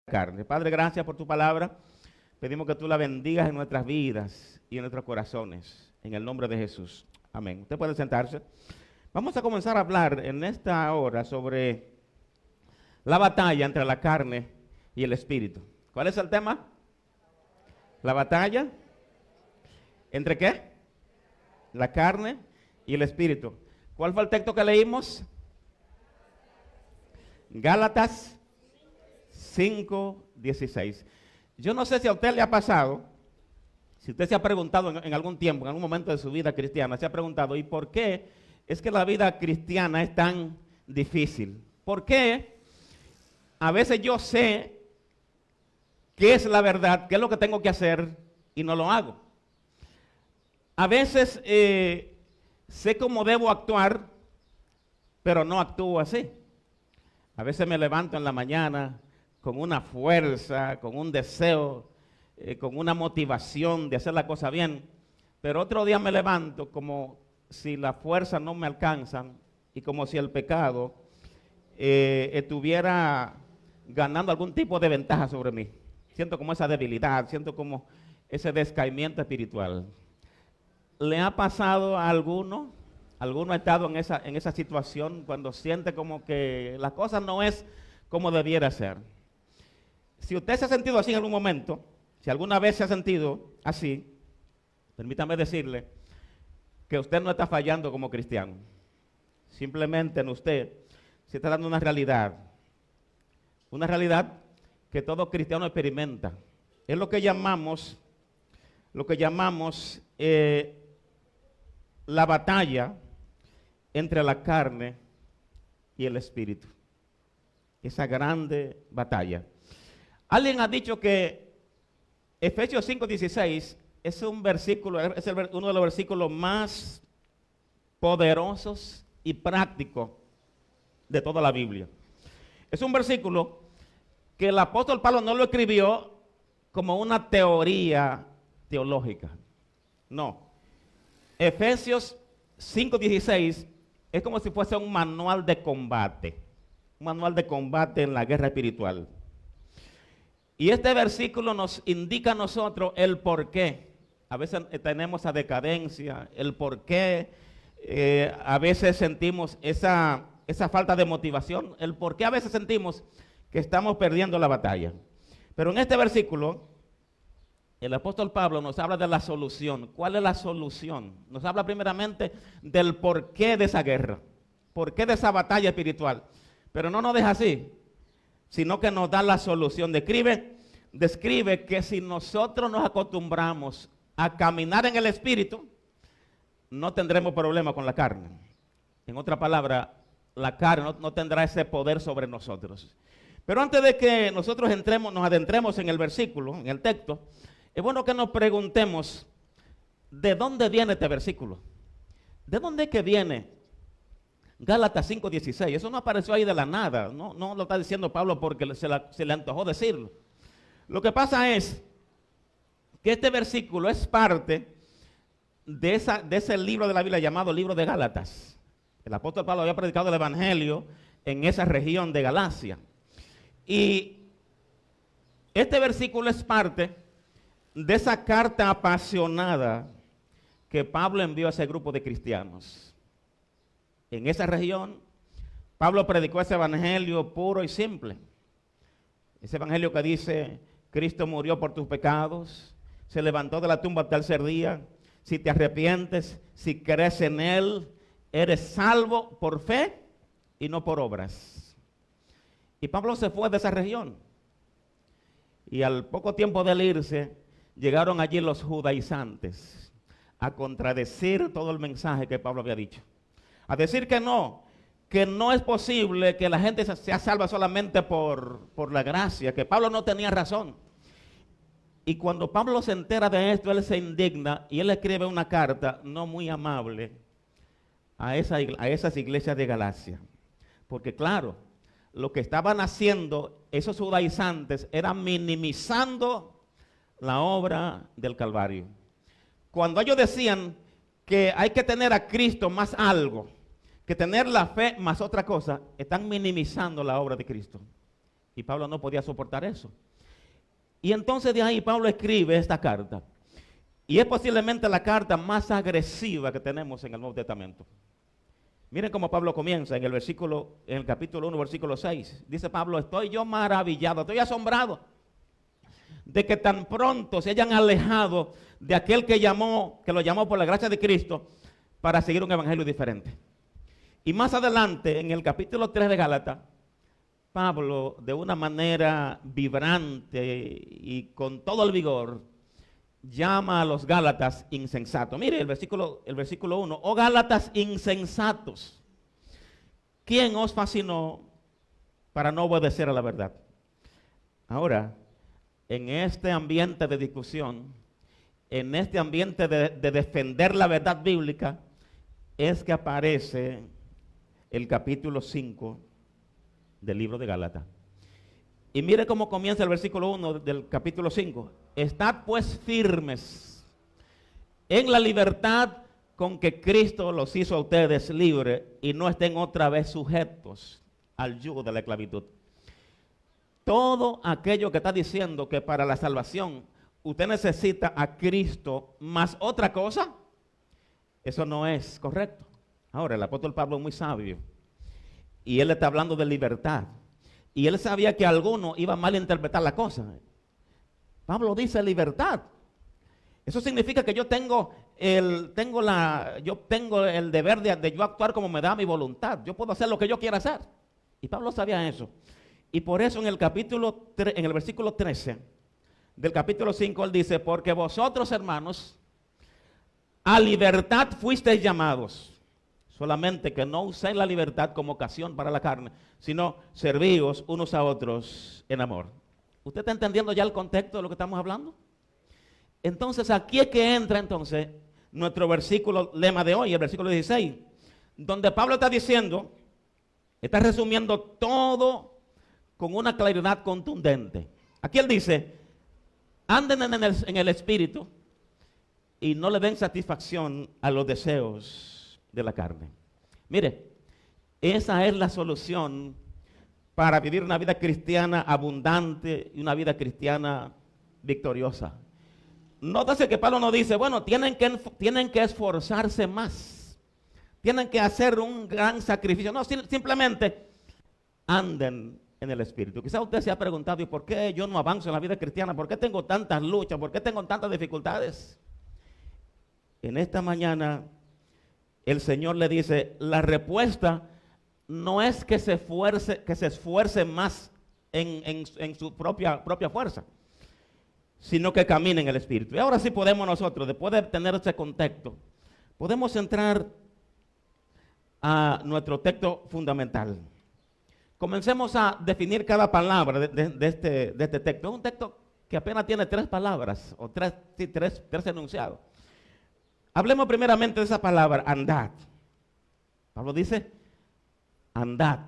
carne. Padre, gracias por tu palabra. Pedimos que tú la bendigas en nuestras vidas y en nuestros corazones. En el nombre de Jesús. Amén. Usted puede sentarse. Vamos a comenzar a hablar en esta hora sobre la batalla entre la carne y el espíritu. ¿Cuál es el tema? La batalla. ¿Entre qué? La carne y el espíritu. ¿Cuál fue el texto que leímos? Gálatas 5:16. Yo no sé si a usted le ha pasado, si usted se ha preguntado en algún tiempo, en algún momento de su vida cristiana, se ha preguntado, ¿y por qué es que la vida cristiana es tan difícil? ¿Por qué a veces yo sé qué es la verdad, qué es lo que tengo que hacer y no lo hago? A veces sé cómo debo actuar, pero no actúo así. A veces me levanto en la mañana con una fuerza, con un deseo, con una motivación de hacer la cosa bien, pero otro día me levanto como si la fuerza no me alcanzan y como si el pecado estuviera ganando algún tipo de ventaja sobre mí. Siento como esa debilidad, siento como ese descaimiento espiritual. ¿Le ha pasado a alguno? ¿Alguno ha estado en esa situación cuando siente como que la cosa no es como debiera ser? Si usted se ha sentido así en algún momento, si alguna vez se ha sentido así, permítame decirle que usted no está fallando como cristiano. Simplemente en usted se está dando una realidad que todo cristiano experimenta. Es lo que llamamos la batalla entre la carne y el espíritu. Esa grande batalla. Alguien ha dicho que Efesios 5:16 es un versículo, uno de los versículos más poderosos y prácticos de toda la Biblia. Es un versículo que el apóstol Pablo no lo escribió como una teoría teológica. No. Efesios 5:16 es como si fuese un manual de combate. Un manual de combate en la guerra espiritual. Y este versículo nos indica a nosotros el por qué. A veces tenemos esa decadencia, el por qué a veces sentimos esa falta de motivación, el por qué a veces sentimos que estamos perdiendo la batalla. Pero en este versículo, el apóstol Pablo nos habla de la solución. ¿Cuál es la solución? Nos habla primeramente del porqué de esa guerra, porqué de esa batalla espiritual. Pero no nos deja así, sino que nos da la solución. Describe que si nosotros nos acostumbramos a caminar en el espíritu, no tendremos problema con la carne. En otra palabra, la carne no tendrá ese poder sobre nosotros. Pero antes de que nosotros nos adentremos en el versículo, en el texto, es bueno que nos preguntemos, ¿de dónde viene este versículo? ¿De dónde es que viene? Gálatas 5:16, eso no apareció ahí de la nada, no lo está diciendo Pablo porque se le antojó decirlo. Lo que pasa es que este versículo es parte de ese libro de la Biblia llamado libro de Gálatas. El apóstol Pablo había predicado el evangelio en esa región de Galacia. Y este versículo es parte de esa carta apasionada que Pablo envió a ese grupo de cristianos. En esa región, Pablo predicó ese evangelio puro y simple. Ese evangelio que dice, Cristo murió por tus pecados, se levantó de la tumba al tercer día. Si te arrepientes, si crees en Él, eres salvo por fe y no por obras. Y Pablo se fue de esa región. Y al poco tiempo de él irse, llegaron allí los judaizantes a contradecir todo el mensaje que Pablo había dicho. A decir que no es posible que la gente sea salva solamente por la gracia, que Pablo no tenía razón. Y cuando Pablo se entera de esto, él se indigna y él escribe una carta no muy amable a esas iglesias de Galacia. Porque claro, lo que estaban haciendo esos judaizantes era minimizando la obra del Calvario. Cuando ellos decían que hay que tener a Cristo más algo, que tener la fe más otra cosa, están minimizando la obra de Cristo. Y Pablo no podía soportar eso. Y entonces de ahí Pablo escribe esta carta. Y es posiblemente la carta más agresiva que tenemos en el Nuevo Testamento. Miren cómo Pablo comienza en el capítulo 1, versículo 6. Dice Pablo: estoy yo maravillado, estoy asombrado de que tan pronto se hayan alejado de aquel que lo llamó por la gracia de Cristo para seguir un evangelio diferente. Y más adelante, en el capítulo 3 de Gálatas, Pablo, de una manera vibrante y con todo el vigor, llama a los Gálatas insensatos. Mire el versículo 1. Oh Gálatas insensatos, ¿quién os fascinó para no obedecer a la verdad? Ahora, en este ambiente de discusión, en este ambiente de defender la verdad bíblica, es que aparece el capítulo 5 del libro de Gálatas. Y mire cómo comienza el versículo 1 del capítulo 5. Estad pues firmes en la libertad con que Cristo los hizo a ustedes libres, y no estén otra vez sujetos al yugo de la esclavitud. Todo aquello que está diciendo que para la salvación usted necesita a Cristo más otra cosa, eso no es correcto. Ahora, el apóstol Pablo es muy sabio y él está hablando de libertad. Y él sabía que alguno iba a malinterpretar la cosa. Pablo dice libertad. Eso significa que yo tengo el deber de yo actuar como me da mi voluntad. Yo puedo hacer lo que yo quiera hacer. Y Pablo sabía eso. Y por eso en el versículo 13 del capítulo 5 él dice: porque vosotros, hermanos, a libertad fuisteis llamados. Solamente que no uséis la libertad como ocasión para la carne, sino servíos unos a otros en amor. ¿Usted está entendiendo ya el contexto de lo que estamos hablando? Entonces aquí es que entra entonces nuestro versículo lema de hoy, el versículo 16, donde Pablo está diciendo, está resumiendo todo con una claridad contundente. Aquí él dice: anden en el espíritu y no le den satisfacción a los deseos de la carne. Mire, esa es la solución para vivir una vida cristiana abundante y una vida cristiana victoriosa. Nótese que Pablo nos dice, bueno, tienen que esforzarse más, tienen que hacer un gran sacrificio. No, simplemente anden en el espíritu. Quizás usted se ha preguntado: ¿y por qué yo no avanzo en la vida cristiana? ¿Por qué tengo tantas luchas? ¿Por qué tengo tantas dificultades? En esta mañana el Señor le dice: la respuesta no es que se esfuerce más en su propia fuerza, sino que camine en el Espíritu. Y ahora sí podemos nosotros, después de tener ese contexto, podemos entrar a nuestro texto fundamental. Comencemos a definir cada palabra de este texto. Es un texto que apenas tiene 3 palabras, o tres enunciados. Hablemos primeramente de esa palabra, andad. Pablo dice, andad.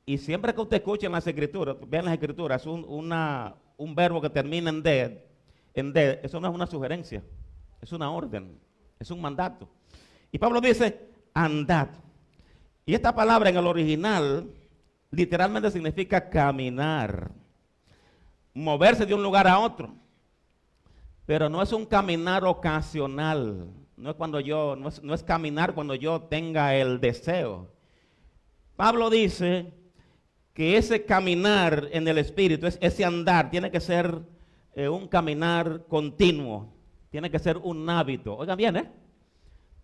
Y siempre que usted escuche en las escrituras, vean las escrituras, un verbo que termina en de, eso no es una sugerencia, es una orden, es un mandato. Y Pablo dice, andad. Y esta palabra en el original literalmente significa caminar, moverse de un lugar a otro. Pero no es un caminar ocasional, no es caminar cuando yo tenga el deseo. Pablo dice que ese caminar en el Espíritu, ese andar, tiene que ser un caminar continuo, tiene que ser un hábito. Oigan bien,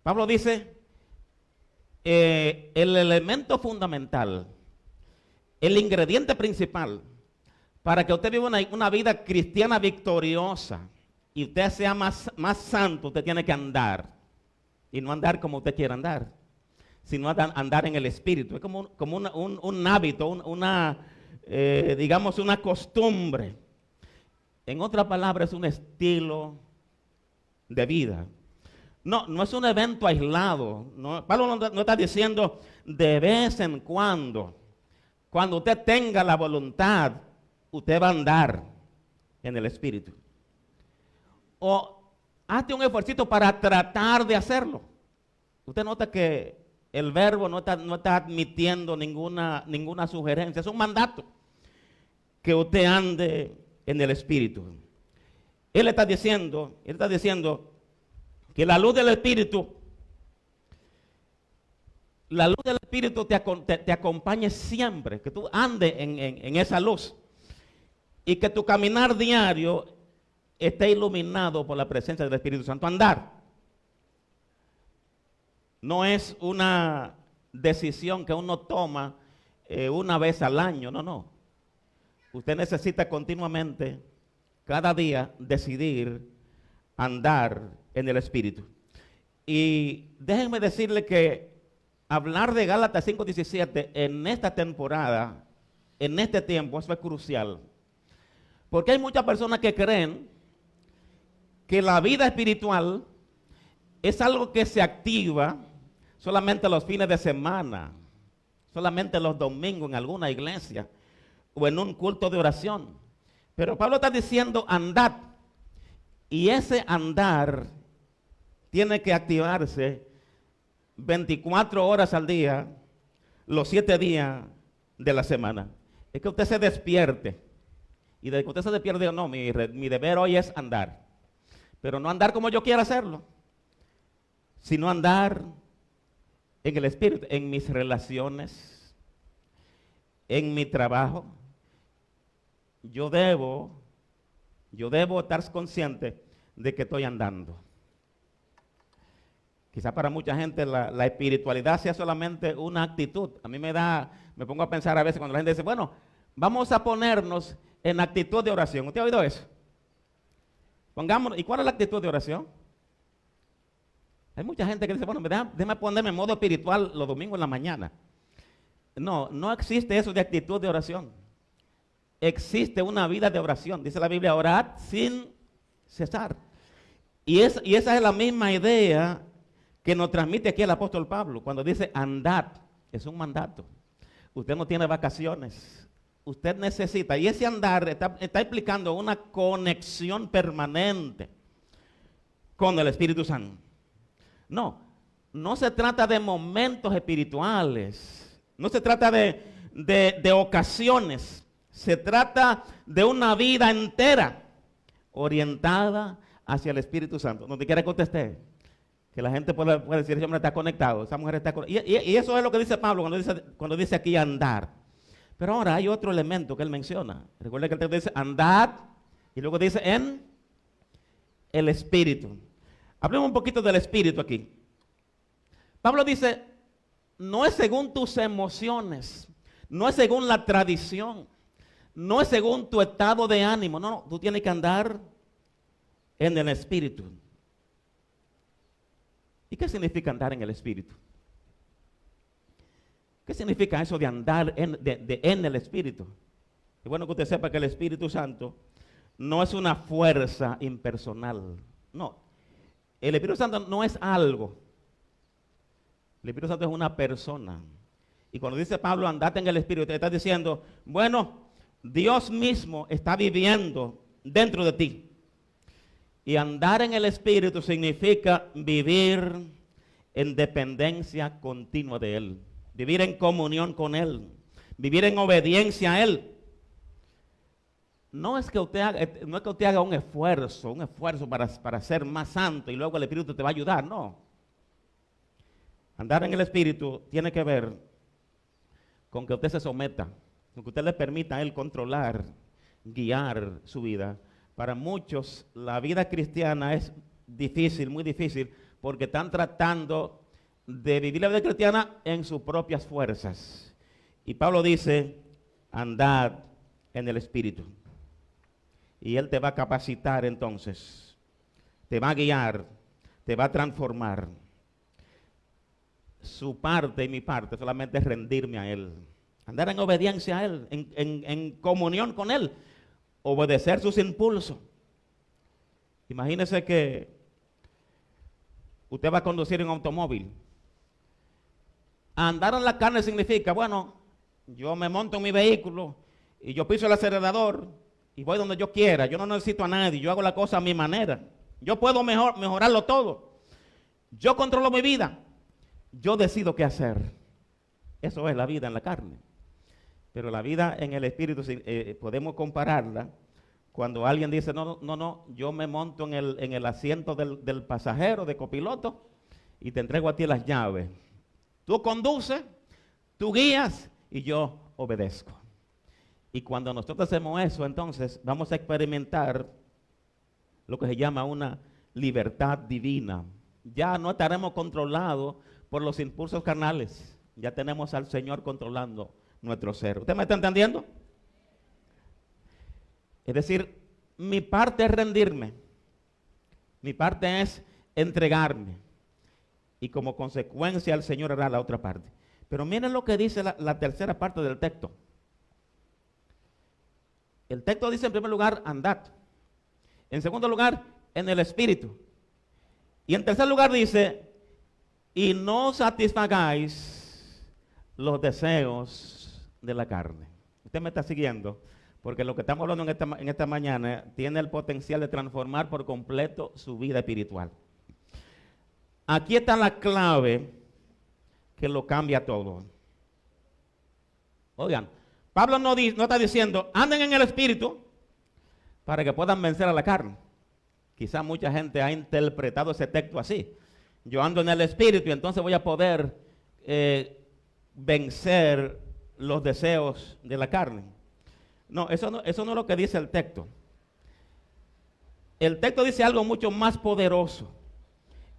Pablo dice, el elemento fundamental, el ingrediente principal para que usted viva una vida cristiana victoriosa y usted sea más santo, usted tiene que andar. Y no andar como usted quiera andar, sino andar en el Espíritu. Es como un hábito, digamos una costumbre. En otras palabras, es un estilo de vida. No es un evento aislado. Pablo no está diciendo de vez en cuando usted tenga la voluntad, usted va a andar en el Espíritu. O hazte un esfuerzo para tratar de hacerlo. Usted nota que el verbo no está admitiendo ninguna sugerencia, es un mandato. que usted ande en el Espíritu. Él está diciendo que la luz del Espíritu te acompañe siempre, que tú andes en esa luz y que tu caminar diario esté iluminado por la presencia del Espíritu Santo. Andar no es una decisión que uno toma una vez al año, no. Usted necesita continuamente, cada día, decidir andar en el Espíritu. Y déjenme decirle que hablar de Gálatas 5:17 en esta temporada, en este tiempo, eso es crucial. Porque hay muchas personas que creen que la vida espiritual es algo que se activa solamente los fines de semana, solamente los domingos en alguna iglesia o en un culto de oración. Pero Pablo está diciendo andad, y ese andar tiene que activarse 24 horas al día, los 7 días de la semana. Es que usted se despierte, y desde que usted se despierte, no, mi deber hoy es andar, pero no andar como yo quiera hacerlo, sino andar en el Espíritu, en mis relaciones, en mi trabajo. Yo debo estar consciente de que estoy andando. Quizá para mucha gente la espiritualidad sea solamente una actitud. A mí me pongo a pensar a veces cuando la gente dice, bueno, vamos a ponernos en actitud de oración. ¿Usted ha oído eso? Pongámonos, ¿y cuál es la actitud de oración? Hay mucha gente que dice, bueno, déjame ponerme en modo espiritual los domingos en la mañana. No existe eso de actitud de oración. Existe una vida de oración. Dice la Biblia, orad sin cesar. Y esa es la misma idea que nos transmite aquí el apóstol Pablo cuando dice andad. Es un mandato. Usted no tiene vacaciones. Usted necesita, y ese andar está implicando una conexión permanente con el Espíritu Santo. No se trata de momentos espirituales, no se trata de ocasiones, se trata de una vida entera orientada hacia el Espíritu Santo. Donde quiera que usted esté, que la gente pueda decir, ese hombre está conectado, esa mujer está conectada. Y eso es lo que dice Pablo cuando dice aquí andar. Pero ahora hay otro elemento que él menciona. Recuerda que él dice andad y luego dice en el Espíritu. Hablemos un poquito del Espíritu aquí. Pablo dice, no es según tus emociones, no es según la tradición, no es según tu estado de ánimo. No, tú tienes que andar en el Espíritu. ¿Y qué significa andar en el Espíritu? ¿Qué significa eso de andar en el Espíritu? Es bueno que usted sepa que el Espíritu Santo no es una fuerza impersonal. No, el Espíritu Santo no es algo. El Espíritu Santo es una persona. Y cuando dice Pablo, andate en el Espíritu, te está diciendo, bueno, Dios mismo está viviendo dentro de ti. Y andar en el Espíritu significa vivir en dependencia continua de Él. Vivir en comunión con Él. Vivir en obediencia a Él. No es que usted haga un esfuerzo para ser más santo y luego el Espíritu te va a ayudar, no. Andar en el Espíritu tiene que ver con que usted se someta, con que usted le permita a Él controlar, guiar su vida. Para muchos la vida cristiana es difícil, muy difícil, porque están tratando de vivir la vida cristiana en sus propias fuerzas. Y Pablo dice, andad en el Espíritu. Y Él te va a capacitar entonces, te va a guiar, te va a transformar. Su parte y mi parte solamente es rendirme a Él. Andar en obediencia a Él, en comunión con Él. Obedecer sus impulsos. Imagínese que usted va a conducir un automóvil. Andar en la carne significa, bueno, yo me monto en mi vehículo y yo piso el acelerador y voy donde yo quiera. Yo no necesito a nadie, yo hago la cosa a mi manera. Yo puedo mejorarlo todo. Yo controlo mi vida. Yo decido qué hacer. Eso es la vida en la carne. Pero la vida en el Espíritu podemos compararla cuando alguien dice, no, yo me monto en el asiento del pasajero, de copiloto, y te entrego a ti las llaves. Tú conduces, tú guías y yo obedezco. Y cuando nosotros hacemos eso, entonces vamos a experimentar lo que se llama una libertad divina. Ya no estaremos controlados por los impulsos carnales. Ya tenemos al Señor controlando nuestro ser. ¿Usted me está entendiendo? Es decir, mi parte es rendirme. Mi parte es entregarme. Y como consecuencia el Señor hará la otra parte. Pero miren lo que dice la tercera parte del texto. El texto dice en primer lugar, andad. En segundo lugar, en el Espíritu. Y en tercer lugar dice, y no satisfagáis los deseos de la carne. Usted me está siguiendo, porque lo que estamos hablando en esta mañana tiene el potencial de transformar por completo su vida espiritual. Aquí está la clave que lo cambia todo. Oigan, Pablo no está diciendo, anden en el Espíritu para que puedan vencer a la carne. Quizá mucha gente ha interpretado ese texto así. Yo ando en el Espíritu y entonces voy a poder vencer los deseos de la carne. No, eso no es lo que dice el texto. El texto dice algo mucho más poderoso.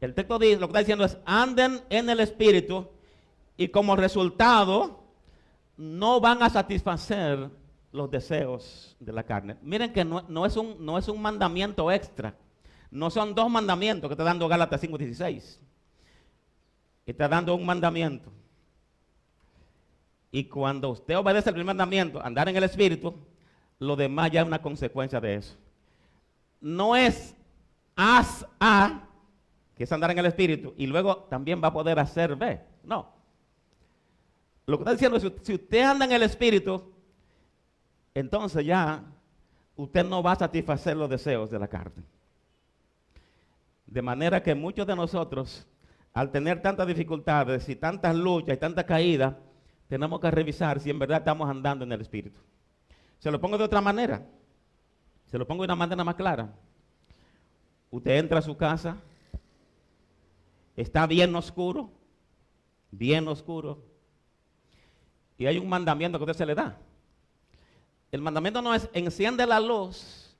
El texto dice, lo que está diciendo es, anden en el Espíritu y como resultado no van a satisfacer los deseos de la carne. Miren que no es un mandamiento extra. No son dos mandamientos que está dando Gálatas 5:16. Está dando un mandamiento. Y cuando usted obedece el primer mandamiento, andar en el Espíritu, lo demás ya es una consecuencia de eso. No es haz A, que es andar en el Espíritu, y luego también va a poder hacer B. No. Lo que está diciendo es, si usted anda en el Espíritu, entonces ya usted no va a satisfacer los deseos de la carne. De manera que muchos de nosotros, al tener tantas dificultades y tantas luchas y tantas caídas, tenemos que revisar si en verdad estamos andando en el Espíritu. Se lo pongo de otra manera. Se lo pongo de una manera más clara. Usted entra a su casa, está bien oscuro, y hay un mandamiento que usted se le da. El mandamiento no es enciende la luz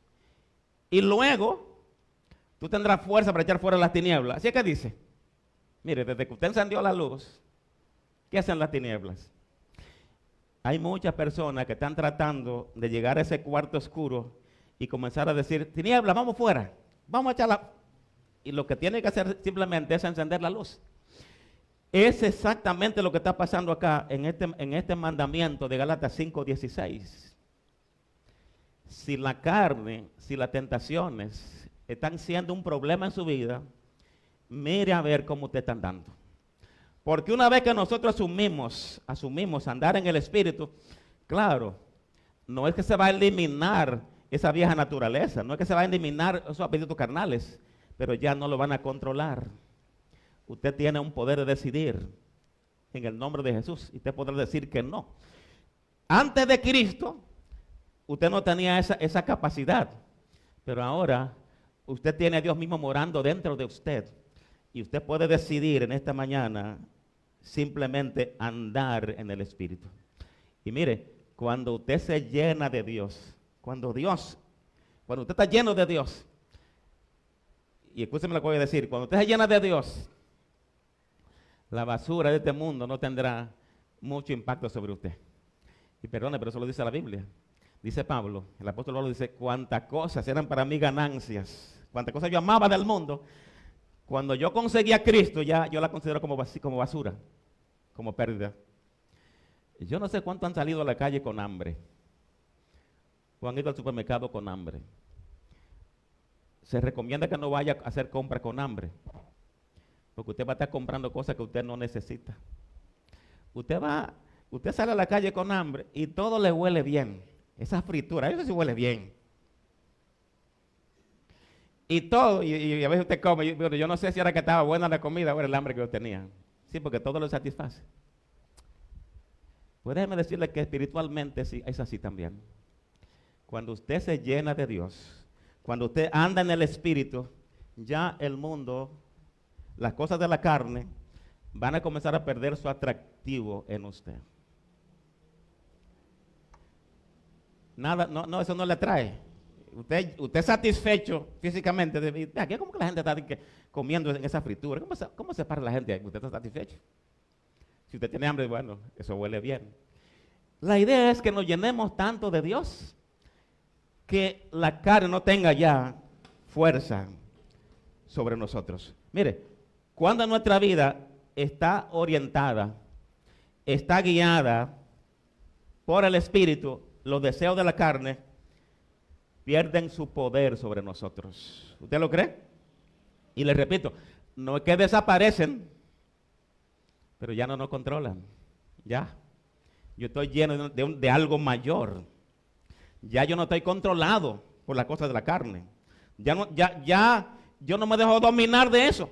y luego tú tendrás fuerza para echar fuera las tinieblas. Así es que dice, mire, desde que usted encendió la luz, ¿qué hacen las tinieblas? Hay muchas personas que están tratando de llegar a ese cuarto oscuro y comenzar a decir, tinieblas, vamos fuera, vamos a echarla. Y lo que tiene que hacer simplemente es encender la luz. Es exactamente lo que está pasando acá en este mandamiento de Gálatas 5:16. Si la carne, si las tentaciones están siendo un problema en su vida, mire a ver cómo usted está andando. Porque una vez que nosotros asumimos andar en el Espíritu, claro, no es que se va a eliminar esa vieja naturaleza, no es que se va a eliminar esos apetitos carnales, pero ya no lo van a controlar. Usted tiene un poder de decidir en el nombre de Jesús y usted podrá decir que no. Antes de Cristo, usted no tenía esa capacidad, pero ahora usted tiene a Dios mismo morando dentro de usted. Y usted puede decidir en esta mañana simplemente andar en el Espíritu. Y mire, cuando usted se llena de Dios, cuando usted está lleno de Dios, y escúcheme lo que voy a decir, cuando usted se llena de Dios, la basura de este mundo no tendrá mucho impacto sobre usted. Y perdone, pero eso lo dice la Biblia. Dice Pablo, el apóstol Pablo dice, cuántas cosas eran para mí ganancias, cuántas cosas yo amaba del mundo. Cuando yo conseguí a Cristo, ya yo la considero como basura, como pérdida. Yo no sé cuántos han salido a la calle con hambre, o han ido al supermercado con hambre. Se recomienda que no vaya a hacer compras con hambre, porque usted va a estar comprando cosas que usted no necesita. Usted sale a la calle con hambre y todo le huele bien. Esa fritura, eso sí huele bien. Y todo, y a veces usted come, yo no sé si era que estaba buena la comida o era el hambre que yo tenía. Sí, porque todo lo satisface. Pues déjeme decirle que espiritualmente sí, es así también. Cuando usted se llena de Dios, cuando usted anda en el Espíritu, ya el mundo, las cosas de la carne, van a comenzar a perder su atractivo en usted. Nada, no, eso no le atrae. Usted satisfecho físicamente, aquí como que la gente está comiendo en esa fritura. ¿Cómo se para la gente ahí? Usted está satisfecho. Si usted tiene hambre, bueno, eso huele bien. La idea es que nos llenemos tanto de Dios que la carne no tenga ya fuerza sobre nosotros. Mire, cuando nuestra vida está orientada, está guiada por el Espíritu, los deseos de la carne pierden su poder sobre nosotros. ¿Usted lo cree? Y le repito, no es que desaparecen, pero ya no nos controlan. Ya. Yo estoy lleno de algo mayor. Ya yo no estoy controlado por las cosas de la carne. Ya yo no me dejo dominar de eso.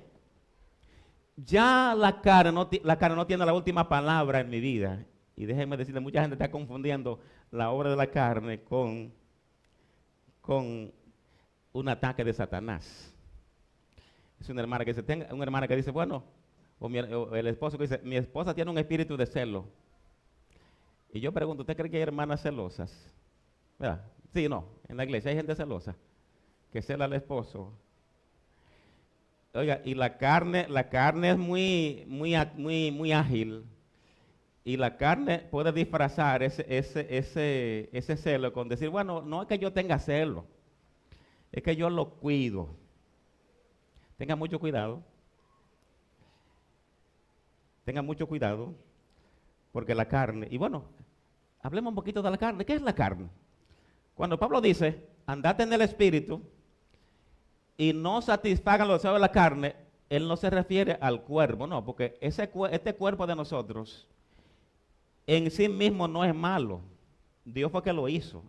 Ya la carne no tiene la última palabra en mi vida. Y déjenme decirle, mucha gente está confundiendo la obra de la carne con un ataque de Satanás. Es una hermana que dice, bueno, o el esposo que dice, mi esposa tiene un espíritu de celo. Y yo pregunto, ¿usted cree que hay hermanas celosas? ¿Verdad? Sí, no, en la iglesia hay gente celosa, que cela al esposo. Oiga, y la carne es muy ágil. Y la carne puede disfrazar ese celo con decir, bueno, no es que yo tenga celo, es que yo lo cuido. Tenga mucho cuidado. Tenga mucho cuidado, porque la carne, y bueno, hablemos un poquito de la carne. ¿Qué es la carne? Cuando Pablo dice, andad en el Espíritu y no satisfagan los deseos de la carne, él no se refiere al cuerpo, no, porque este cuerpo de nosotros en sí mismo no es malo. Dios fue que lo hizo.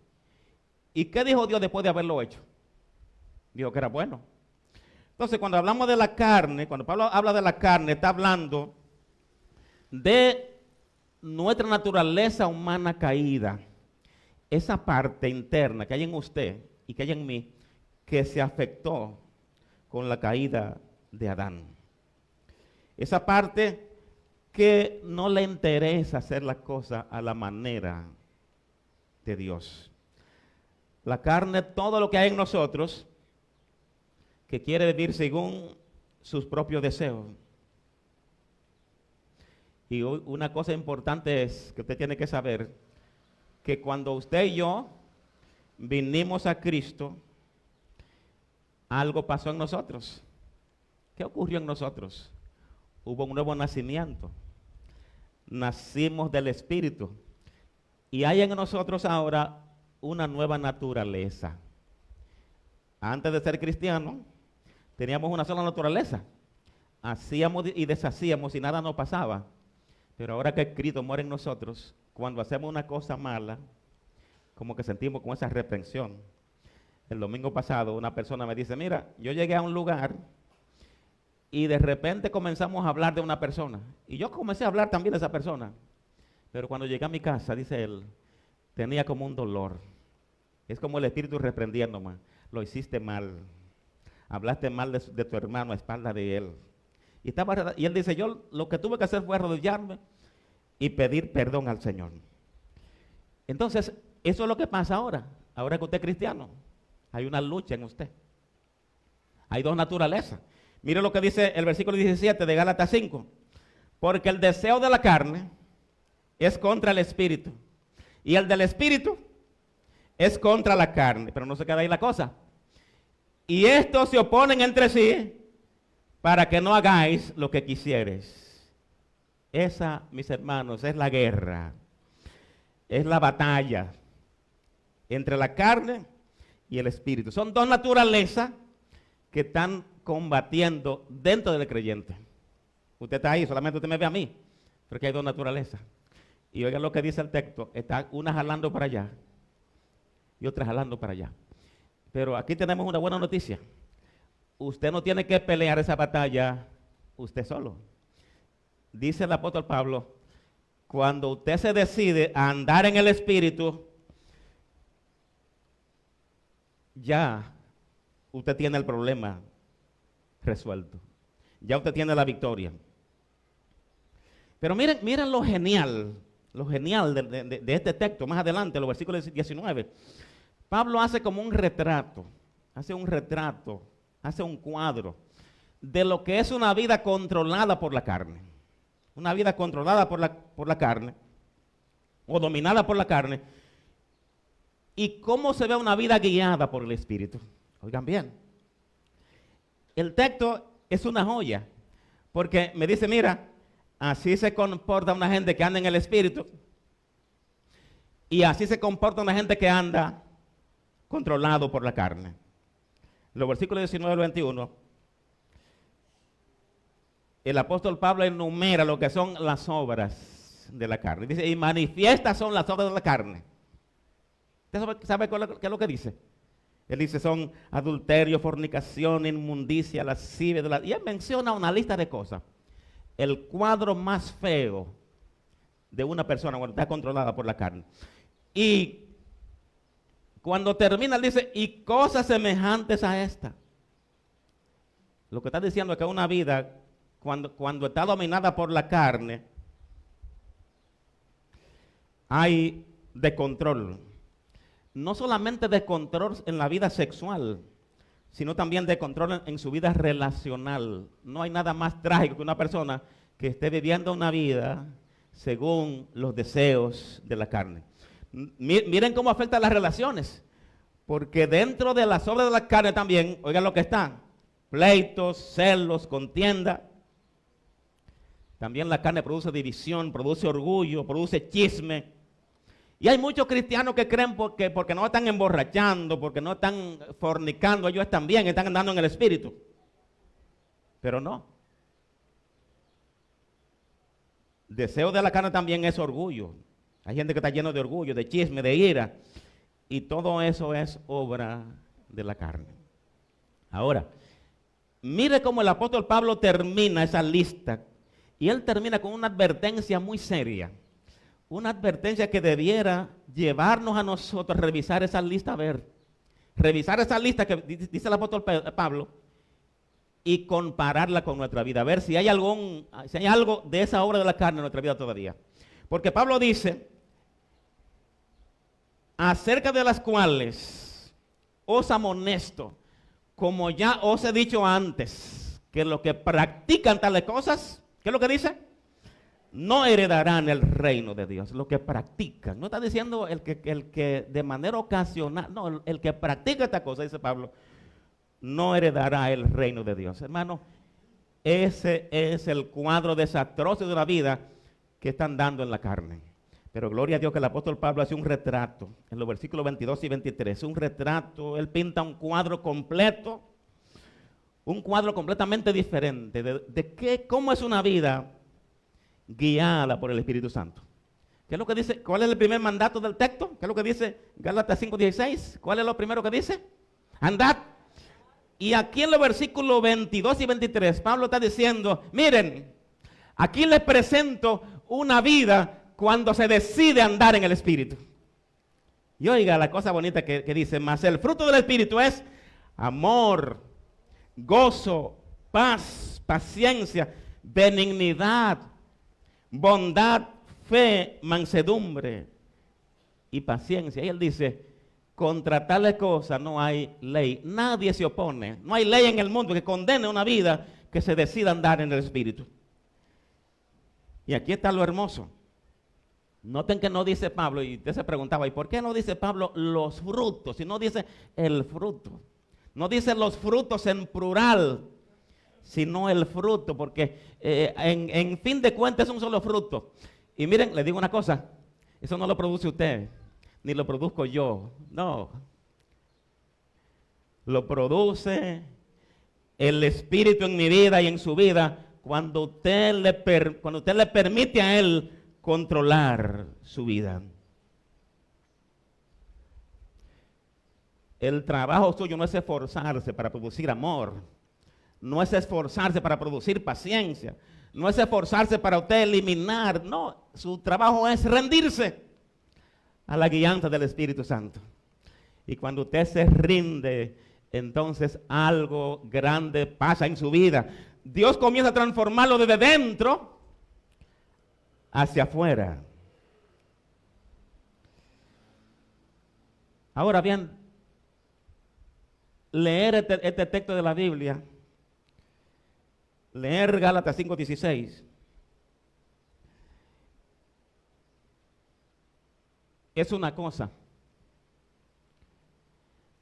¿Y qué dijo Dios después de haberlo hecho? Dijo que era bueno. Entonces, cuando hablamos de la carne, cuando Pablo habla de la carne, está hablando de nuestra naturaleza humana caída. Esa parte interna que hay en usted y que hay en mí, que se afectó con la caída de Adán. Esa parte que no le interesa hacer las cosas a la manera de Dios. La carne, todo lo que hay en nosotros, que quiere vivir según sus propios deseos. Y una cosa importante es que usted tiene que saber que cuando usted y yo vinimos a Cristo, algo pasó en nosotros. ¿Qué ocurrió en nosotros? Hubo un nuevo nacimiento. Nacimos del Espíritu. Y hay en nosotros ahora una nueva naturaleza. Antes de ser cristianos, teníamos una sola naturaleza. Hacíamos y deshacíamos y nada nos pasaba. Pero ahora que Cristo muere en nosotros, cuando hacemos una cosa mala, como que sentimos con esa reprensión. El domingo pasado una persona me dice, mira, yo llegué a un lugar y de repente comenzamos a hablar de una persona. Y yo comencé a hablar también de esa persona. Pero cuando llegué a mi casa, dice él, tenía como un dolor. Es como el Espíritu reprendiéndome. Lo hiciste mal. Hablaste mal de tu hermano a espaldas de él. Y él dice, yo lo que tuve que hacer fue arrodillarme y pedir perdón al Señor. Entonces, eso es lo que pasa ahora. Ahora que usted es cristiano, hay una lucha en usted. Hay dos naturalezas. Mire lo que dice el versículo 17 de Gálatas 5. Porque el deseo de la carne es contra el Espíritu. Y el del Espíritu es contra la carne. Pero no se queda ahí la cosa. Y estos se oponen entre sí para que no hagáis lo que quisieres. Esa, mis hermanos, es la guerra. Es la batalla entre la carne y el Espíritu. Son dos naturalezas que están combatiendo dentro del creyente. Usted está ahí, solamente usted me ve a mí, porque hay dos naturalezas. Y oiga lo que dice el texto, está una jalando para allá y otra jalando para allá. Pero aquí tenemos una buena noticia. Usted no tiene que pelear esa batalla usted solo. Dice el apóstol Pablo, cuando usted se decide a andar en el Espíritu, ya usted tiene el problema resuelto. Ya usted tiene la victoria. Pero miren lo genial de este texto, más adelante, los versículos 19. Pablo hace como un retrato, hace un cuadro de lo que es una vida controlada por la carne. Una vida controlada por la carne, o dominada por la carne, y cómo se ve una vida guiada por el Espíritu. Oigan bien, el texto es una joya, porque me dice, mira, así se comporta una gente que anda en el Espíritu, y así se comporta una gente que anda controlado por la carne. Los versículos 19 al 21, el apóstol Pablo enumera lo que son las obras de la carne. Dice, y manifiestas son las obras de la carne. ¿Usted sabe qué es lo que dice? Él dice, son adulterio, fornicación, inmundicia, lascivia. Y él menciona una lista de cosas. El cuadro más feo de una persona cuando está controlada por la carne. Y cuando termina, él dice, y cosas semejantes a esta. Lo que está diciendo es que una vida, cuando está dominada por la carne, hay descontrol. No solamente descontrol en la vida sexual, sino también descontrol en su vida relacional. No hay nada más trágico que una persona que esté viviendo una vida según los deseos de la carne. Miren cómo afecta las relaciones, porque dentro de las obras de la carne también, oigan lo que están, pleitos, celos, contienda. También la carne produce división, produce orgullo, produce chisme. Y hay muchos cristianos que creen porque no están emborrachando, porque no están fornicando, ellos están bien, están andando en el Espíritu. Pero no. Deseo de la carne también es orgullo. Hay gente que está lleno de orgullo, de chisme, de ira. Y todo eso es obra de la carne. Ahora, mire cómo el apóstol Pablo termina esa lista. Y él termina con una advertencia muy seria. Una advertencia que debiera llevarnos a nosotros a revisar esa lista, revisar esa lista que dice el apóstol Pablo y compararla con nuestra vida, a ver si hay algo de esa obra de la carne en nuestra vida todavía. Porque Pablo dice, acerca de las cuales os amonesto, como ya os he dicho antes, que los que practican tales cosas, ¿qué es lo que dice? No heredarán el reino de Dios, lo que practican. No está diciendo el que de manera ocasional, no, el que practica esta cosa, dice Pablo, no heredará el reino de Dios. Hermano, ese es el cuadro desastroso de la vida que están dando en la carne. Pero gloria a Dios que el apóstol Pablo hace un retrato en los versículos 22 y 23. Un retrato, él pinta un cuadro completo, un cuadro completamente diferente de cómo es una vida guiada por el Espíritu Santo. ¿Qué es lo que dice? ¿Cuál es el primer mandato del texto? ¿Qué es lo que dice Gálatas 5:16? ¿Cuál es lo primero que dice? Andad. Y aquí en los versículos 22 y 23, Pablo está diciendo, miren, aquí les presento una vida cuando se decide andar en el Espíritu. Y oiga la cosa bonita que dice, mas el fruto del Espíritu es amor, gozo, paz, paciencia, benignidad, bondad, fe, mansedumbre y paciencia. Y él dice, contra tales cosas no hay ley. Nadie se opone. No hay ley en el mundo que condene una vida que se decida andar en el Espíritu. Y aquí está lo hermoso. Noten que no dice Pablo, y usted se preguntaba, ¿y por qué no dice Pablo los frutos? Si no dice el fruto. No dice los frutos en plural, sino el fruto, porque en fin de cuentas es un solo fruto. Y miren, les digo una cosa, eso no lo produce usted, ni lo produzco yo, no. Lo produce el Espíritu en mi vida y en su vida cuando usted le permite a Él controlar su vida. El trabajo suyo no es esforzarse para producir amor, no es esforzarse para producir paciencia, no es esforzarse para usted eliminar, no. su trabajo es rendirse a la guianza del Espíritu Santo. Y cuando usted se rinde, entonces algo grande pasa en su vida. Dios comienza a transformarlo desde dentro hacia afuera. Ahora bien, leer este texto de la Biblia, leer Gálatas 5:16, es una cosa.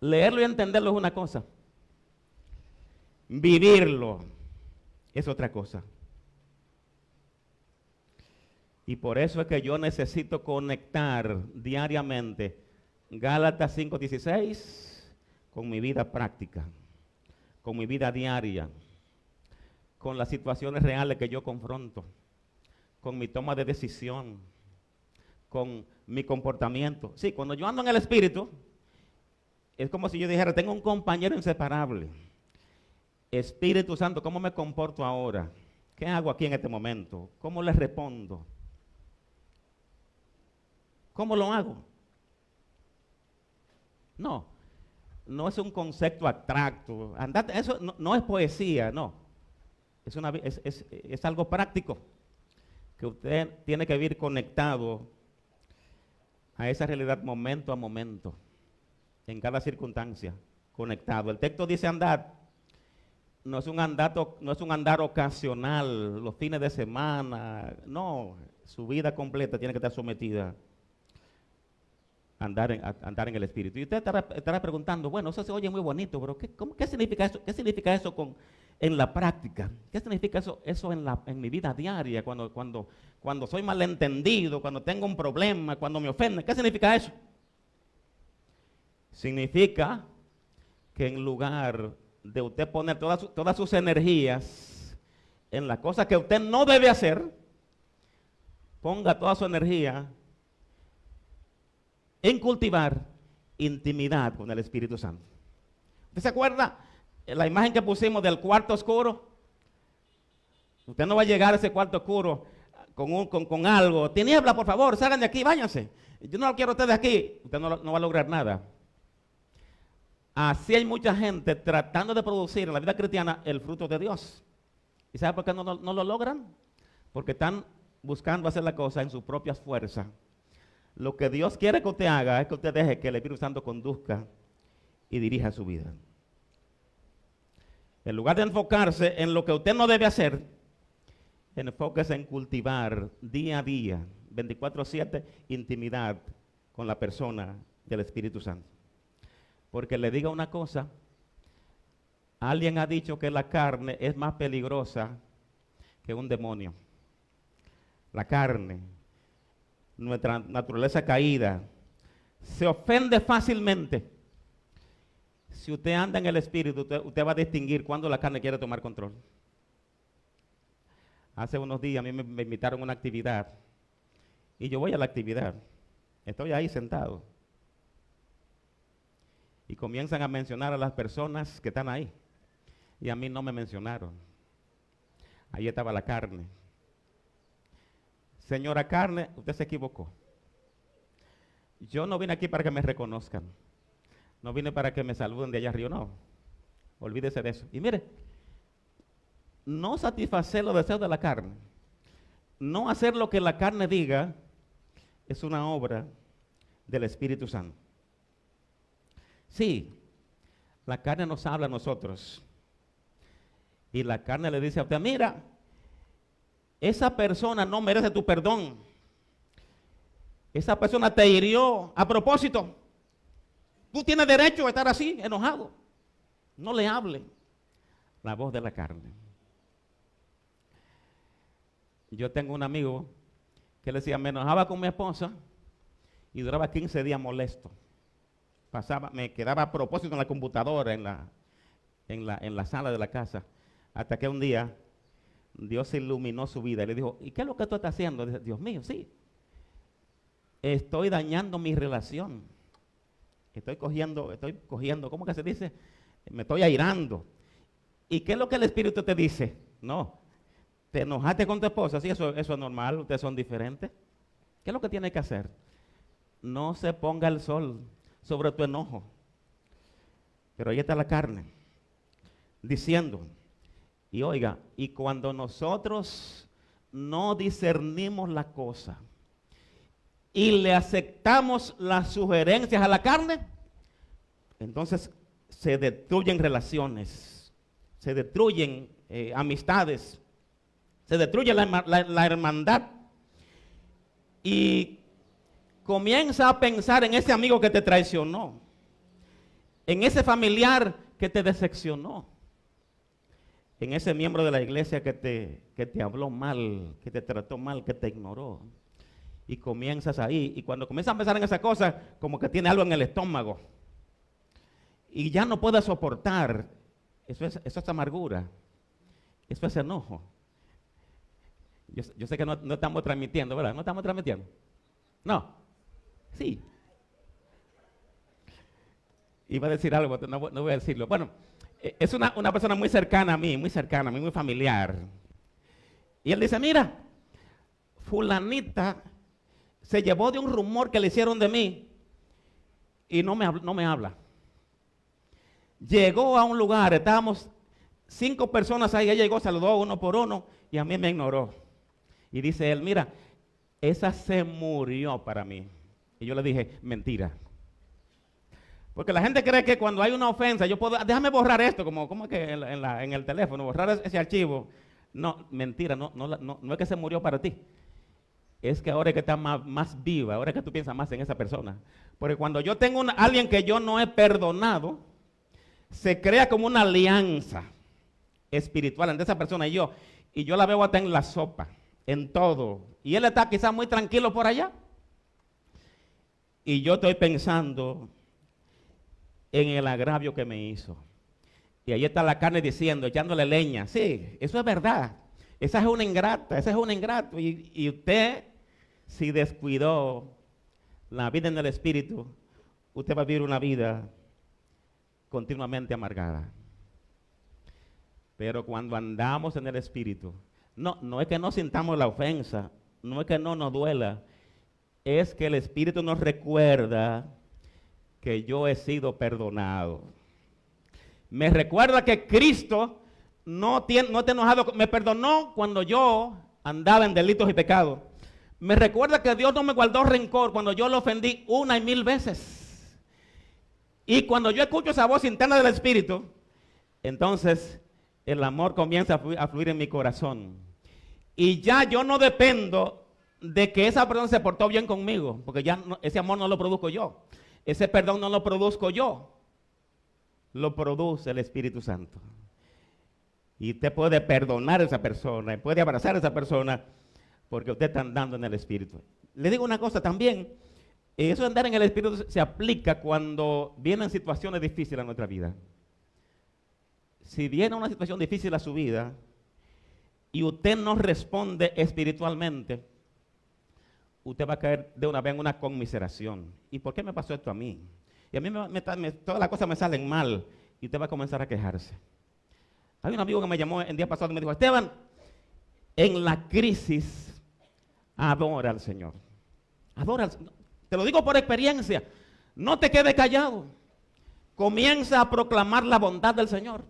Leerlo y entenderlo es una cosa. Vivirlo es otra cosa. Y por eso es que yo necesito conectar diariamente Gálatas 5:16 con mi vida práctica, con mi vida diaria, con las situaciones reales que yo confronto, con mi toma de decisión, con mi comportamiento. Sí, cuando yo ando en el Espíritu, es como si yo dijera, tengo un compañero inseparable. Espíritu Santo, ¿cómo me comporto ahora? ¿Qué hago aquí en este momento? ¿Cómo le respondo? ¿Cómo lo hago? No es un concepto abstracto. Eso no es poesía, no. Es algo práctico que usted tiene que vivir conectado a esa realidad momento a momento, en cada circunstancia, conectado. El texto dice andar. No es un andar ocasional, los fines de semana. No, su vida completa tiene que estar sometida a andar en el Espíritu. Y usted estará preguntando, bueno, eso se oye muy bonito, pero ¿qué significa eso? ¿Qué significa eso en la práctica? ¿Qué significa eso en mi vida diaria? Cuando soy malentendido, cuando tengo un problema, cuando me ofenden. ¿Qué significa eso? Significa que en lugar de usted poner todas sus energías en las cosas que usted no debe hacer, ponga toda su energía en cultivar intimidad con el Espíritu Santo. ¿Usted se acuerda la imagen que pusimos del cuarto oscuro? Usted no va a llegar a ese cuarto oscuro con algo. Tiniebla, por favor, salgan de aquí, váyanse. Yo no quiero a ustedes aquí. Usted no va a lograr nada. Así hay mucha gente tratando de producir en la vida cristiana el fruto de Dios. ¿Y sabe por qué no lo logran? Porque están buscando hacer la cosa en sus propias fuerzas. Lo que Dios quiere que usted haga es que usted deje que el Espíritu Santo conduzca y dirija su vida. En lugar de enfocarse en lo que usted no debe hacer, enfóquese en cultivar día a día, 24/7, intimidad con la persona del Espíritu Santo. Porque le diga una cosa, alguien ha dicho que la carne es más peligrosa que un demonio. La carne, nuestra naturaleza caída, se ofende fácilmente. Si usted anda en el Espíritu, usted va a distinguir cuando la carne quiere tomar control. Hace unos días a mí me invitaron a una actividad y yo voy a la actividad. Estoy ahí sentado. Y comienzan a mencionar a las personas que están ahí. Y a mí no me mencionaron. Ahí estaba la carne. Señora carne, usted se equivocó. Yo no vine aquí para que me reconozcan. No vine para que me saluden de allá arriba, no. Olvídese de eso. Y mire, no satisfacer los deseos de la carne, no hacer lo que la carne diga, es una obra del Espíritu Santo. Sí, la carne nos habla a nosotros. Y la carne le dice a usted, mira, esa persona no merece tu perdón. Esa persona te hirió a propósito. Tú tienes derecho a estar así, enojado. No le hable. La voz de la carne. Yo tengo un amigo que le decía, me enojaba con mi esposa y duraba 15 días molesto. Me quedaba a propósito en la computadora, en la sala de la casa, hasta que un día Dios iluminó su vida y le dijo, ¿y qué es lo que tú estás haciendo? Dice, Dios mío, sí, estoy dañando mi relación, estoy cogiendo, ¿cómo que se dice? Me estoy airando. ¿Y qué es lo que el Espíritu te dice? No, ¿Te enojaste con tu esposa? Sí, eso es normal, ustedes son diferentes. ¿Qué es lo que tiene que hacer? No se ponga el sol sobre tu enojo. Pero ahí está la carne, diciendo, y oiga, y cuando nosotros no discernimos la cosa y le aceptamos las sugerencias a la carne, entonces se destruyen relaciones, se destruyen amistades, se destruye la hermandad. Y comienza a pensar en ese amigo que te traicionó, en ese familiar que te decepcionó, en ese miembro de la iglesia que te habló mal, que te trató mal, que te ignoró. Y comienzas ahí, y cuando comienzas a pensar en esa cosa, como que tiene algo en el estómago. Y ya no puedes soportar. Eso es amargura. Eso es enojo. Yo sé que no estamos transmitiendo, ¿verdad? ¿No estamos transmitiendo? No. Sí. Iba a decir algo, no voy a decirlo. Bueno, es una persona muy cercana a mí, muy familiar. Y él dice, mira, fulanita se llevó de un rumor que le hicieron de mí y no me habla. Llegó a un lugar, estábamos 5 personas ahí, ella llegó, saludó uno por uno y a mí me ignoró. Y dice él, mira, esa se murió para mí. Y yo le dije, mentira. Porque la gente cree que cuando hay una ofensa, yo puedo, déjame borrar esto, como es que en el teléfono, borrar ese archivo. No, mentira, no es que se murió para ti. Es que ahora es que está más viva, ahora es que tú piensas más en esa persona. Porque cuando yo tengo alguien que yo no he perdonado, se crea como una alianza espiritual entre esa persona y yo la veo hasta en la sopa, en todo. Y él está quizás muy tranquilo por allá. Y yo estoy pensando en el agravio que me hizo. Y ahí está la carne diciendo, echándole leña. Sí, eso es verdad. Esa es una ingrata, ese es un ingrato. Y usted, si descuidó la vida en el espíritu, usted va a vivir una vida continuamente amargada. Pero cuando andamos en el espíritu, no es que no sintamos la ofensa, no es que no nos duela, es que el espíritu nos recuerda que yo he sido perdonado. Me recuerda que Cristo no te enojado, me perdonó cuando yo andaba en delitos y pecados. Me recuerda que Dios no me guardó rencor cuando yo lo ofendí 1 y 1000 veces. Y cuando yo escucho esa voz interna del Espíritu, entonces el amor comienza a fluir en mi corazón. Y ya yo no dependo de que esa persona se portó bien conmigo, porque ya ese amor no lo produzco yo. Ese perdón no lo produzco yo, lo produce el Espíritu Santo. Y usted puede perdonar a esa persona, puede abrazar a esa persona, porque usted está andando en el Espíritu. Le digo una cosa también, eso de andar en el Espíritu se aplica cuando vienen situaciones difíciles a nuestra vida. Si viene una situación difícil a su vida y usted no responde espiritualmente, usted va a caer de una vez en una conmiseración. ¿Y por qué me pasó esto a mí? Y a mí todas las cosas me salen mal y usted va a comenzar a quejarse. Hay un amigo que me llamó el día pasado y me dijo, Esteban, en la crisis, adora al Señor. Adora al Señor. Te lo digo por experiencia. No te quedes callado. Comienza a proclamar la bondad del Señor.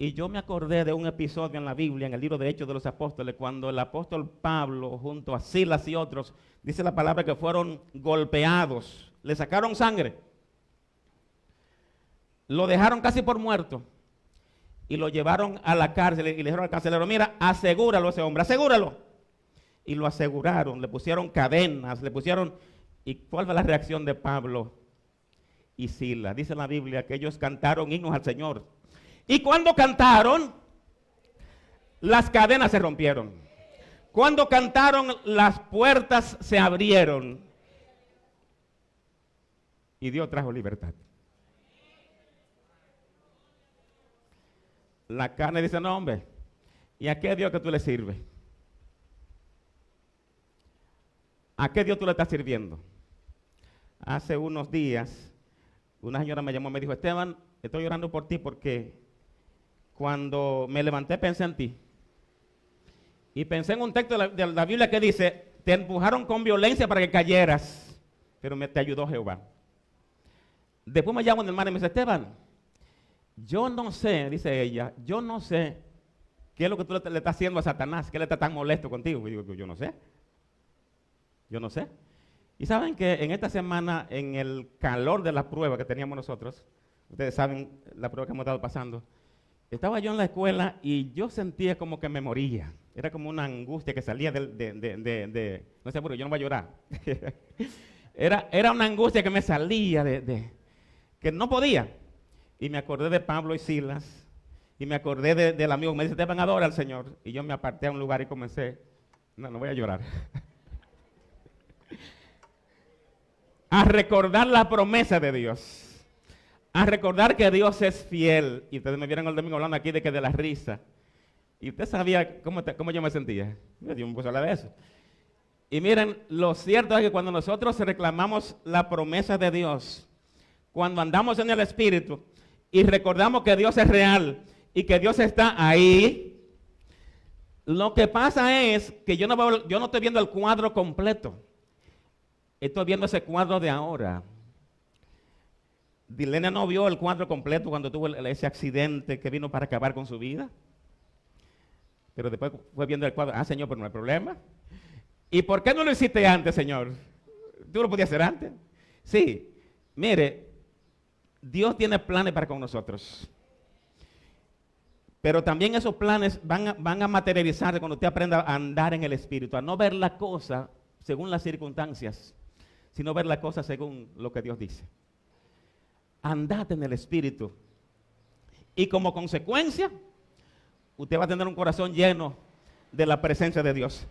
Y yo me acordé de un episodio en la Biblia, en el libro de Hechos de los Apóstoles, cuando el apóstol Pablo, junto a Silas y otros, dice la palabra que fueron golpeados, le sacaron sangre, lo dejaron casi por muerto y lo llevaron a la cárcel y le dijeron al carcelero, mira, asegúralo a ese hombre, asegúralo. Y lo aseguraron, le pusieron cadenas, ¿y cuál fue la reacción de Pablo y Silas? Dice la Biblia que ellos cantaron himnos al Señor. Y cuando cantaron, las cadenas se rompieron. Cuando cantaron, las puertas se abrieron. Y Dios trajo libertad. La carne dice, no hombre, ¿y a qué Dios que tú le sirves? ¿A qué Dios tú le estás sirviendo? Hace unos días, una señora me llamó y me dijo, Esteban, estoy llorando por ti porque cuando me levanté pensé en ti. Y pensé en un texto de la Biblia que dice, te empujaron con violencia para que cayeras, pero te ayudó Jehová. Después me llama una hermana y me dice, Esteban, yo no sé, dice ella, yo no sé qué es lo que tú le estás haciendo a Satanás, que él está tan molesto contigo. Y digo, yo no sé. Yo no sé. Y saben que en esta semana, en el calor de la prueba que teníamos nosotros, ustedes saben la prueba que hemos estado pasando, estaba yo en la escuela y yo sentía como que me moría. Era como una angustia que salía no sé, pero yo no voy a llorar. Era una angustia que me salía que no podía. Y me acordé de Pablo y Silas, y me acordé del amigo que me dice, te van a adorar al Señor. Y yo me aparté a un lugar y comencé, no voy a llorar. A recordar la promesa de Dios. A recordar que Dios es fiel. Y ustedes me vieron el domingo hablando aquí de la risa. Y usted sabía cómo yo me sentía. Yo me puse a hablar de eso. Y miren, lo cierto es que cuando nosotros reclamamos la promesa de Dios, cuando andamos en el Espíritu y recordamos que Dios es real y que Dios está ahí, lo que pasa es que yo no estoy viendo el cuadro completo. Estoy viendo ese cuadro de ahora. Dilenia no vio el cuadro completo cuando tuvo ese accidente que vino para acabar con su vida. Pero después fue viendo el cuadro. Señor, pero no hay problema. ¿Y por qué no lo hiciste antes, Señor? ¿Tú lo podías hacer antes? Sí. Mire, Dios tiene planes para con nosotros. Pero también esos planes van a materializarse cuando usted aprenda a andar en el Espíritu, a no ver la cosa según las circunstancias, sino ver la cosa según lo que Dios dice. Andad en el Espíritu. Y como consecuencia, usted va a tener un corazón lleno de la presencia de Dios.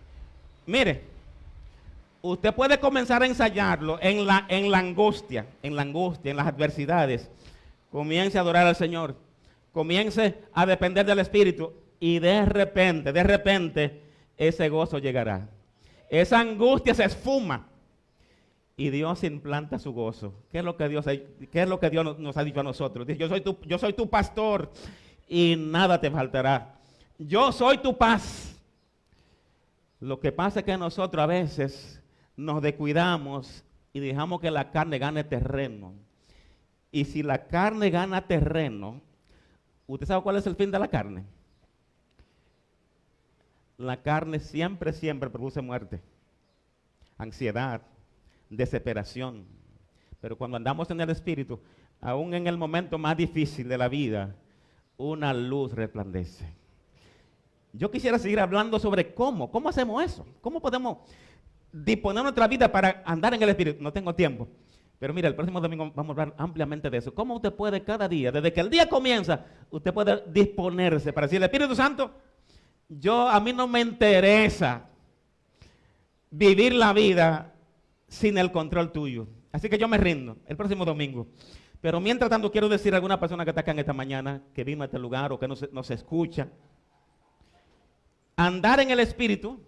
Mire, usted puede comenzar a ensayarlo en la angustia, en las adversidades. Comience a adorar al Señor. Comience a depender del Espíritu. Y de repente, ese gozo llegará. Esa angustia se esfuma. Y Dios implanta su gozo. ¿Qué es lo que Dios nos ha dicho a nosotros? Dice, yo soy tu pastor y nada te faltará. Yo soy tu paz. Lo que pasa es que nosotros a veces nos descuidamos y dejamos que la carne gane terreno. Y si la carne gana terreno, ¿usted sabe cuál es el fin de la carne? La carne siempre produce muerte, ansiedad, desesperación. Pero cuando andamos en el Espíritu, aún en el momento más difícil de la vida, una luz resplandece. Yo quisiera seguir hablando sobre cómo hacemos eso, cómo podemos disponer nuestra vida para andar en el Espíritu. No tengo tiempo, pero mira, el próximo domingo vamos a hablar ampliamente de eso. Cómo usted puede cada día, desde que el día comienza, usted puede disponerse para decir, Espíritu Santo, a mí no me interesa vivir la vida sin el control tuyo. Así que yo me rindo el próximo domingo. Pero mientras tanto quiero decir a alguna persona que está acá en esta mañana, que vino a este lugar o que nos escucha, andar en el Espíritu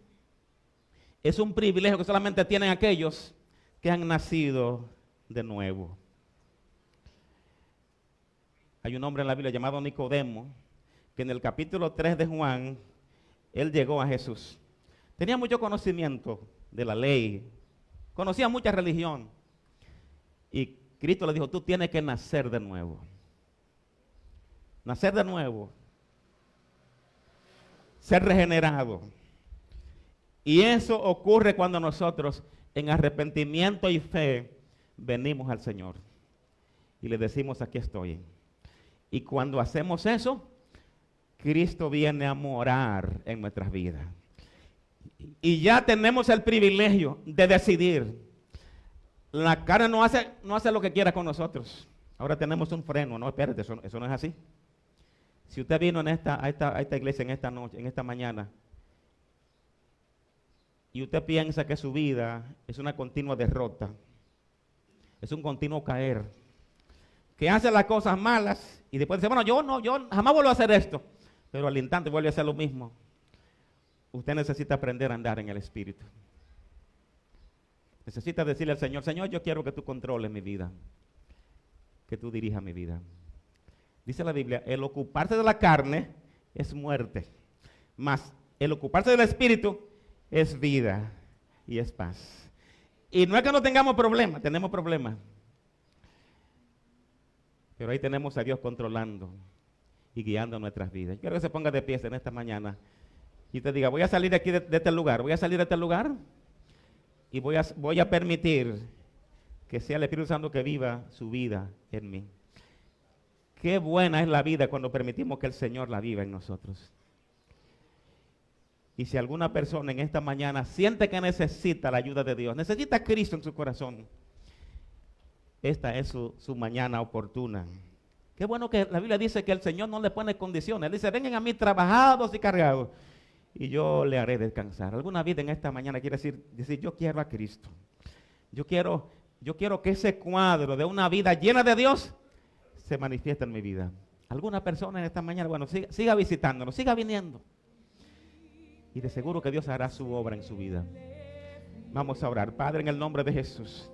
es un privilegio que solamente tienen aquellos que han nacido de nuevo. Hay un hombre en la Biblia llamado Nicodemo, que en el capítulo 3 de Juan, él llegó a Jesús. Tenía mucho conocimiento de la ley, conocía mucha religión. Y Cristo le dijo, tú tienes que nacer de nuevo. Nacer de nuevo. Ser regenerado. Y eso ocurre cuando nosotros en arrepentimiento y fe venimos al Señor. Y le decimos, aquí estoy. Y cuando hacemos eso, Cristo viene a morar en nuestras vidas. Y ya tenemos el privilegio de decidir. La carne no hace lo que quiera con nosotros. Ahora tenemos un freno. No, espérate, eso no es así. Si usted vino a esta iglesia en esta noche, en esta mañana, y usted piensa que su vida es una continua derrota, es un continuo caer, que hace las cosas malas y después dice, bueno, yo jamás vuelvo a hacer esto, pero al instante vuelve a hacer lo mismo. Usted necesita aprender a andar en el Espíritu. Necesita decirle al Señor, Señor, yo quiero que tú controles mi vida, que tú dirijas mi vida. Dice la Biblia, el ocuparse de la carne es muerte, mas El ocuparse del Espíritu es vida y es paz. Y no es que no tengamos problemas, tenemos problemas. Pero ahí tenemos a Dios controlando y guiando nuestras vidas. Quiero que se ponga de pie en esta mañana y te diga, voy a salir de aquí, de este lugar, voy a salir de este lugar y voy a permitir que sea el Espíritu Santo que viva su vida en mí. Qué buena es la vida cuando permitimos que el Señor la viva en nosotros. Y si alguna persona en esta mañana siente que necesita la ayuda de Dios, necesita a Cristo en su corazón, esta es su mañana oportuna. Qué bueno que la Biblia dice que el Señor no le pone condiciones. Él dice, vengan a mí trabajados y cargados, y yo le haré descansar. Alguna vida en esta mañana quiere decir, yo quiero a Cristo. Yo quiero que ese cuadro de una vida llena de Dios se manifieste en mi vida. Alguna persona en esta mañana, bueno, siga visitándonos, siga viniendo. Y de seguro que Dios hará su obra en su vida. Vamos a orar. Padre, en el nombre de Jesús.